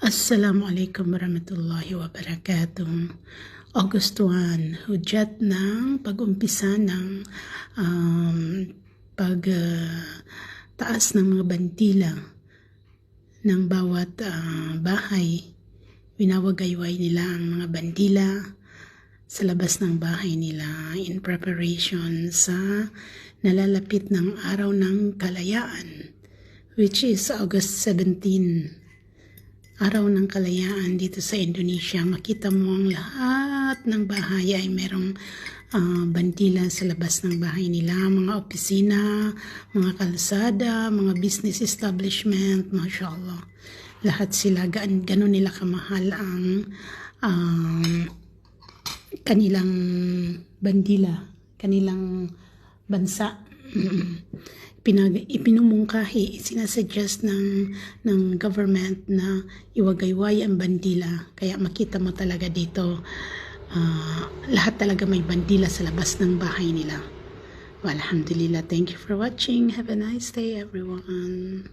Assalamualaikum warahmatullahi wabarakatuh. August 1, hudyat ng pag-umpisa ng taas ng mga bantila ng bawat bahay. Winawagayway nila ang mga bandila sa labas ng bahay nila in preparation sa nalalapit ng araw ng kalayaan, which is August 17. Araw ng kalayaan dito sa Indonesia. Makita mo ang lahat ng bahay ay merong bandila sa labas ng bahay nila, mga opisina, mga kalsada, mga business establishment, mashallah. Lahat sila, ganun nila kamahal ang kanilang bandila, kanilang bansa. Ipinumungkahi, sinasuggest ng government na iwagayway ang bandila. Kaya makita mo talaga dito, lahat talaga may bandila sa labas ng bahay nila. Alhamdulillah, thank you for watching. Have a nice day, everyone.